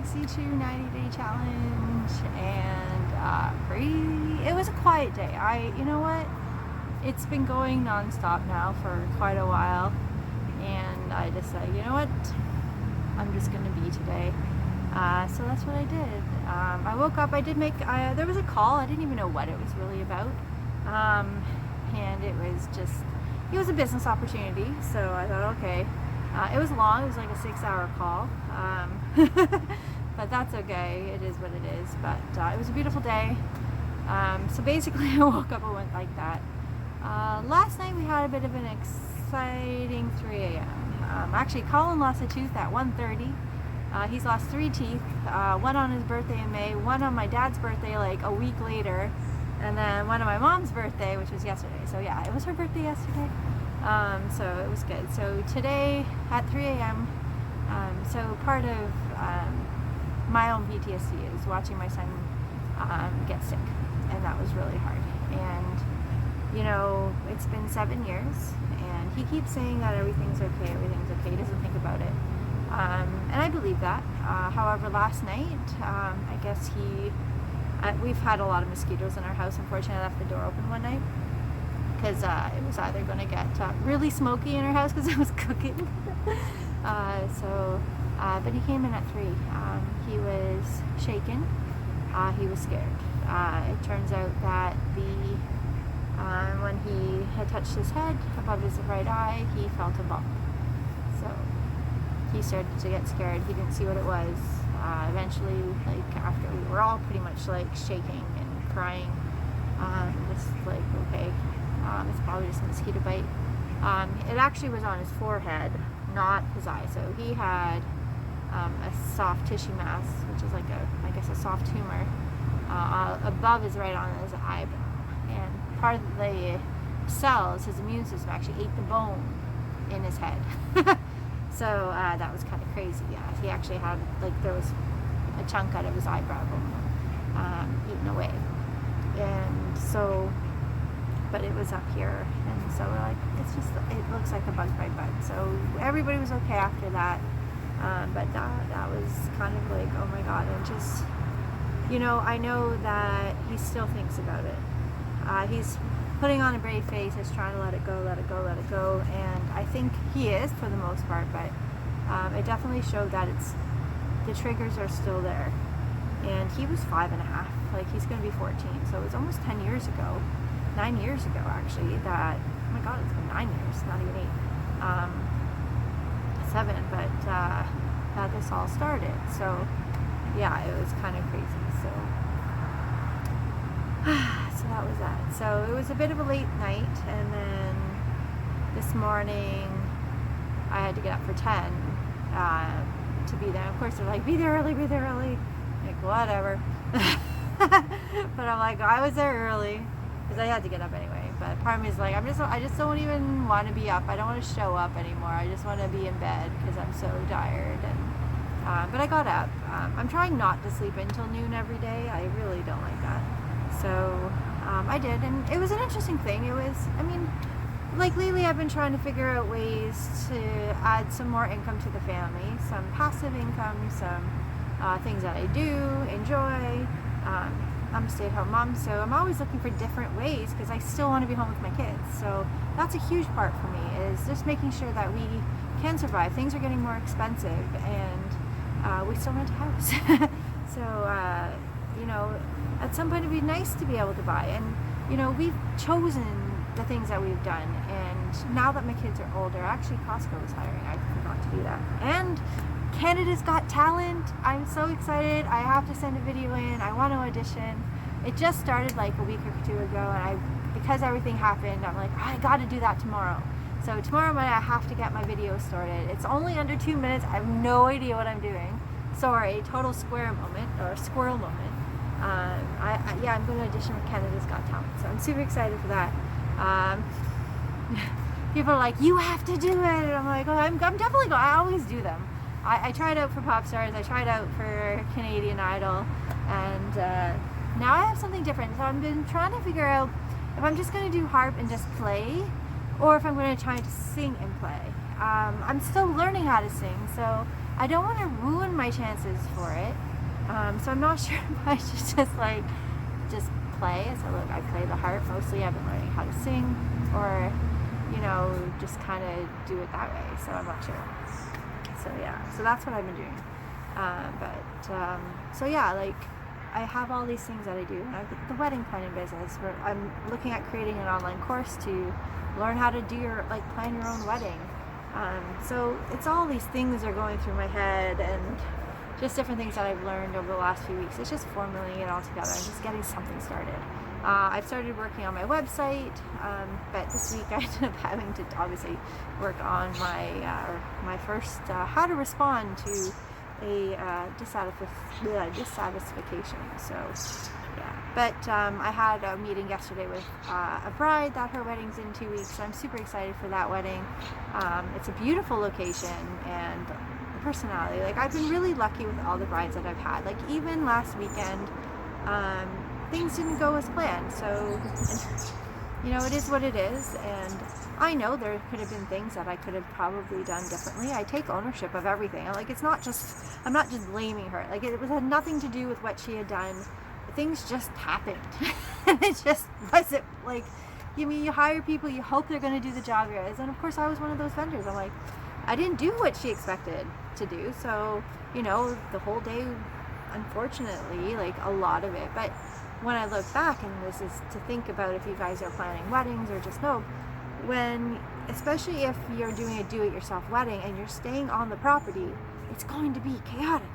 62 90-day challenge, and it was a quiet day. You know what? It's been going non-stop now for quite a while, and I decided, you know what? I'm just gonna be today. So that's what I did. I woke up. I did make. There was a call. I didn't even know what it was really about, and it was a business opportunity. So I thought, okay. It was long. It was like a 6-hour call, but that's okay. It is what it is. But it was a beautiful day. So basically, I woke up and went like that. Last night we had a bit of an exciting 3 a.m. Actually, Colin lost a tooth at 1:30. He's lost 3 teeth. One on his birthday in May, one on my dad's birthday like a week later, and then one on my mom's birthday, which was yesterday. So yeah, it was her birthday yesterday. So it was good. So today at 3 a.m. So part of my own PTSD is watching my son get sick, and that was really hard. And you know, it's been 7 years, and he keeps saying that everything's okay, he doesn't think about it, and I believe that. However, last night, I guess we've had a lot of mosquitoes in our house. Unfortunately, I left the door open one night because it was either going to get really smoky in our house because it was cooking. But he came in at 3. He was shaken. He was scared. It turns out that when he had touched his head above his right eye, he felt a bump. So he started to get scared. He didn't see what it was. Eventually, like after we were all pretty much like shaking and crying, just like, okay. It's probably just a mosquito bite. It actually was on his forehead, not his eye. So he had a soft tissue mass, which is like a soft tumor, above his right on his eyebrow. And part of the cells, his immune system actually ate the bone in his head. So that was kind of crazy. He actually had, there was a chunk out of his eyebrow bone eaten away. And so, but it was up here, and so we're like, it looks like a bug bite. So everybody was okay after that, but that was kind of like, oh my God. And just, you know, I know that he still thinks about it. He's putting on a brave face. He's trying to let it go, and I think he is for the most part, but it definitely showed that the triggers are still there. And he was 5.5, like he's going to be 14, so it was almost 10 years ago. 9 years ago, actually, that, oh my God, it's been 9 years, not even 8, 7, but that this all started. So yeah, it was kind of crazy. So that was that. So it was a bit of a late night, and then this morning I had to get up for 10 to be there. Of course, they're like, be there early. Like, whatever. But I'm like, I was there early because I had to get up anyway. But part of me is like, I just don't even want to be up. I don't want to show up anymore. I just want to be in bed because I'm so tired. And but I got up. I'm trying not to sleep until noon every day. I really don't like that. So I did, and it was an interesting thing. Like lately I've been trying to figure out ways to add some more income to the family, some passive income, some things that I do enjoy. I'm a stay-at-home mom, so I'm always looking for different ways because I still want to be home with my kids. So that's a huge part for me, is just making sure that we can survive. Things are getting more expensive, and we still rent a house. So, you know, at some point it'd be nice to be able to buy. And, you know, we've chosen the things that we've done, and now that my kids are older, actually Costco is hiring. I forgot to do that. And Canada's Got Talent. I'm so excited. I have to send a video in. I want to audition. It just started like a week or 2 ago, and because everything happened, I'm like, I got to do that tomorrow. So tomorrow morning I have to get my video started. It's only under 2 minutes. I have no idea what I'm doing. Sorry, total squirrel moment. I'm going to audition for Canada's Got Talent, so I'm super excited for that. People are like, you have to do it, and I'm like, oh, I'm definitely going. I always do them. I tried out for Pop Stars, I tried out for Canadian Idol, and now I have something different. So I've been trying to figure out if I'm just going to do harp and just play, or if I'm going to try to sing and play. I'm still learning how to sing, so I don't want to ruin my chances for it. So I'm not sure if I should just play. So look, I play the harp mostly. I've been learning how to sing, or just kind of do it that way. So I'm not sure. So yeah, so that's what I've been doing. So yeah, like I have all these things that I do. I have the wedding planning business where I'm looking at creating an online course to learn how to plan your own wedding. So it's all these things are going through my head, and just different things that I've learned over the last few weeks. It's just formulating it all together and just getting something started. I've started working on my website, but this week I ended up having to obviously work on my first how to respond to a dissatisfaction. So yeah, but I had a meeting yesterday with a bride that her wedding's in 2 weeks, so I'm super excited for that wedding. It's a beautiful location, and the personality, like I've been really lucky with all the brides that I've had. Like even last weekend, things didn't go as planned, so it is what it is. And I know there could have been things that I could have probably done differently. I take ownership of everything. Like I'm not just blaming her. Like it had nothing to do with what she had done. Things just happened. And it just wasn't like, you hire people, you hope they're going to do the job guys. And of course I was one of those vendors. I'm like, I didn't do what she expected to do. So, the whole day, unfortunately, like a lot of it. But when I look back, and this is to think about if you guys are planning weddings or just know, especially if you're doing a do-it-yourself wedding and you're staying on the property, it's going to be chaotic.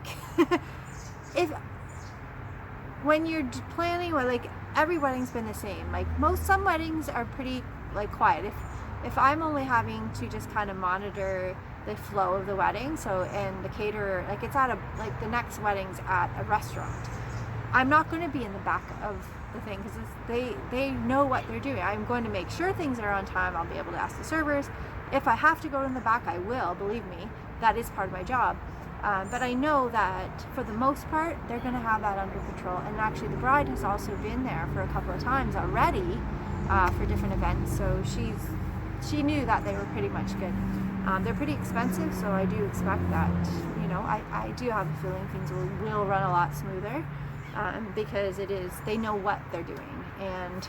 When you're planning, like every wedding's been the same. Like some weddings are pretty quiet. If I'm only having to just kind of monitor the flow of the wedding, and the caterer, it's at the next wedding's at a restaurant, I'm not going to be in the back of the thing because they know what they're doing. I'm going to make sure things are on time. I'll be able to ask the servers. If I have to go in the back, I will. Believe me, that is part of my job. But I know that for the most part, they're going to have that under control. And actually, the bride has also been there for a couple of times already for different events. So she knew that they were pretty much good. They're pretty expensive, so I do expect that. I do have a feeling things will run a lot smoother. Because they know what they're doing, and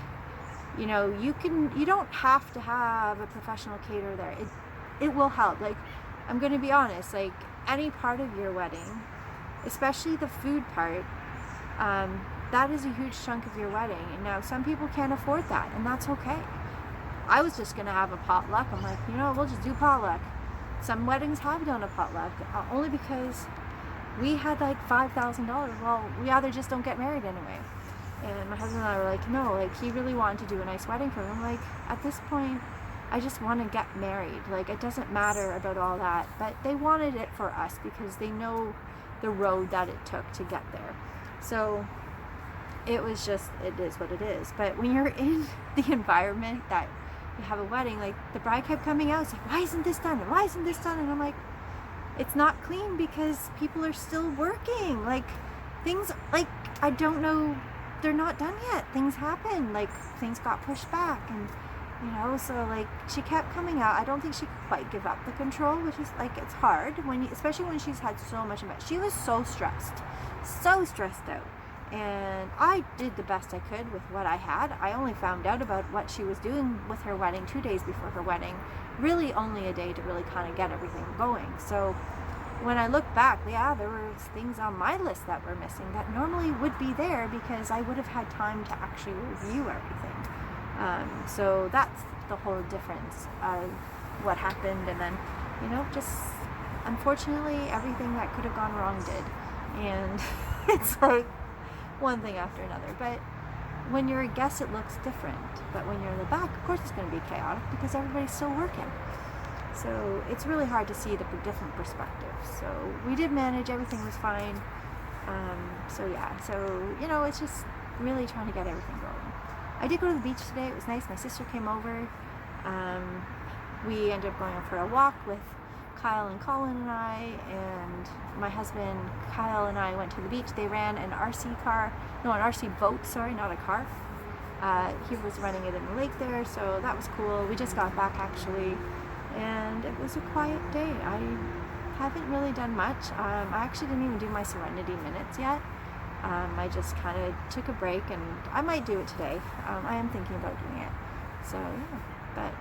you don't have to have a professional caterer there. It will help. Like, I'm going to be honest, like any part of your wedding, especially the food part, that is a huge chunk of your wedding. And now some people can't afford that, and that's okay. I was just going to have a potluck. I'm like, we'll just do potluck. Some weddings have done a potluck, only because we had $5,000. Well, we either just don't get married anyway. And my husband and I were like, no, he really wanted to do a nice wedding for him. I'm like, at this point, I just want to get married. It doesn't matter about all that. But they wanted it for us because they know the road that it took to get there. So it is what it is. But when you're in the environment that you have a wedding, the bride kept coming out, it's like, why isn't this done? And why isn't this done? And I'm like, it's not clean because people are still working. Things, I don't know, they're not done yet. Things happen. Things got pushed back, and so she kept coming out. I don't think she could quite give up the control, which is it's hard especially when she's had so much event. She was so stressed out. And I did the best I could with what I had. I only found out about what she was doing with her wedding 2 days before her wedding. Really only a day to really kind of get everything going. So when I look back, yeah, there were things on my list that were missing that normally would be there because I would have had time to actually review everything. So that's the whole difference of what happened. And then, just unfortunately everything that could have gone wrong did. And it's one thing after another. But when you're a guest, it looks different. But when you're in the back, of course it's going to be chaotic because everybody's still working. So it's really hard to see the different perspectives. So we did manage, everything was fine. So it's just really trying to get everything going. I did go to the beach today. It was nice. My sister came over. We ended up going for a walk with Kyle and Colin and I, and my husband Kyle and I went to the beach. They ran an RC boat, not a car. He was running it in the lake there, so that was cool. We just got back actually, and it was a quiet day. haven't really done much. I actually didn't even do my Serenity minutes yet. I just kind of took a break, and I might do it today. I am thinking about doing it. So yeah, but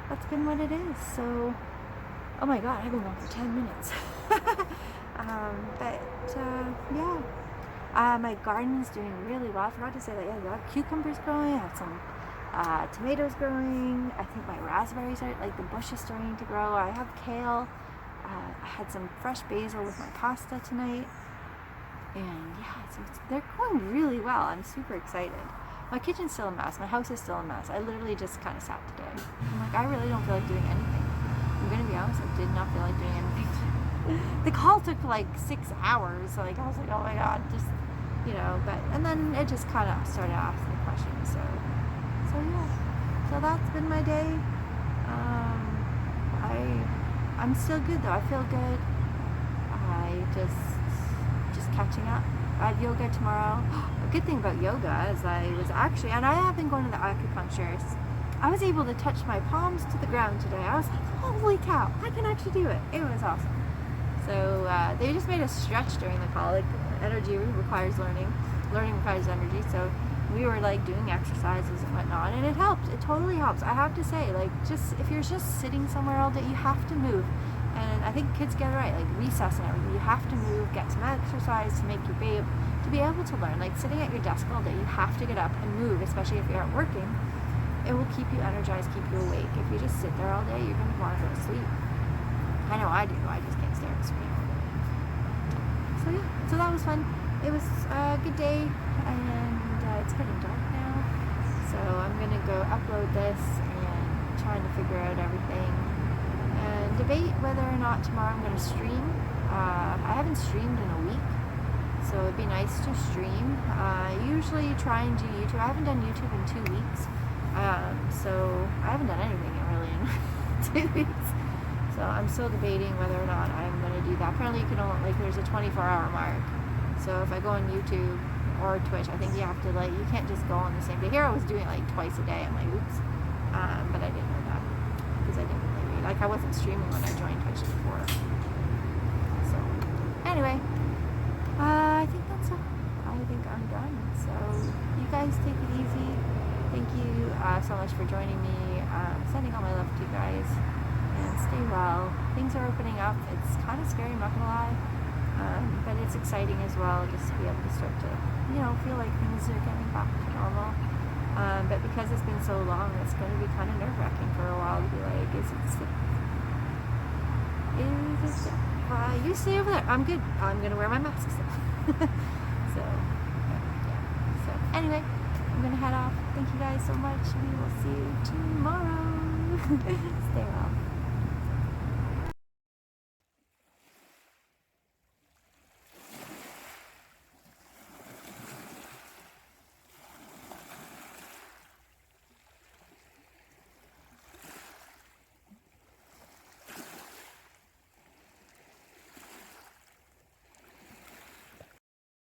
that's been what it is. So, oh my God, I've been going for 10 minutes. Yeah, my garden's doing really well. I forgot to say that. Yeah, I have cucumbers growing. I have some tomatoes growing. I think my raspberries are, like, the bush is starting to grow. I have kale. I had some fresh basil with my pasta tonight. And yeah, they're going really well. I'm super excited. My kitchen's still a mess. My house is still a mess. I literally just kind of sat today. I'm like, I really don't feel like doing anything. I'm going to be honest, I did not feel like doing anything. The call took like 6 hours. Like, I was like, oh my God, just, and then it just kind of started asking questions. So yeah. So that's been my day. I'm still good though. I feel good. I just catching up. I have yoga tomorrow. A good thing about yoga is and I have been going to the acupuncturist. I was able to touch my palms to the ground today. I was like, holy cow, I can actually do it. It was awesome. So they just made us stretch during the call. Like, energy requires learning. Learning requires energy. So we were like doing exercises and whatnot, and it helps. It totally helps. I have to say, like, if you're just sitting somewhere all day, you have to move. And I think kids get it right, like recess and everything. You have to move, get some exercise to make you to be able to learn. Like, sitting at your desk all day, you have to get up and move, especially if you aren't working. It will keep you energized, keep you awake. If you just sit there all day, you're going to want to go to sleep. I know I do. I just can't stare at the screen all day. So yeah, so that was fun. It was a good day, and it's getting dark now. So I'm going to go upload this and trying to figure out everything. And debate whether or not tomorrow I'm going to stream. I haven't streamed in a week, so it'd be nice to stream. Usually try and do YouTube. I haven't done YouTube in 2 weeks, so I haven't done anything really in 2 weeks. So I'm still debating whether or not I'm going to do that. Apparently you can only, there's a 24-hour mark. So if I go on YouTube or Twitch, I think you have to, you can't just go on the same day. Here I was doing it twice a day. I'm like, oops. But I didn't know that because I didn't really read. I wasn't streaming when I joined Twitch before. So anyway, I think that's all. I think I'm done. So you guys take it easy. Thank you so much for joining me. Sending all my love to you guys. And stay well. Things are opening up. It's kind of scary, I'm not gonna lie. But it's exciting as well, just to be able to start to, feel like things are getting back to normal. But because it's been so long, it's going to be kind of nerve-wracking for a while to be like, is it sick? You stay over there. I'm good. I'm going to wear my mask still. So, yeah. So, anyway, I'm going to head off. Thank you guys so much. We will see you tomorrow. Stay well.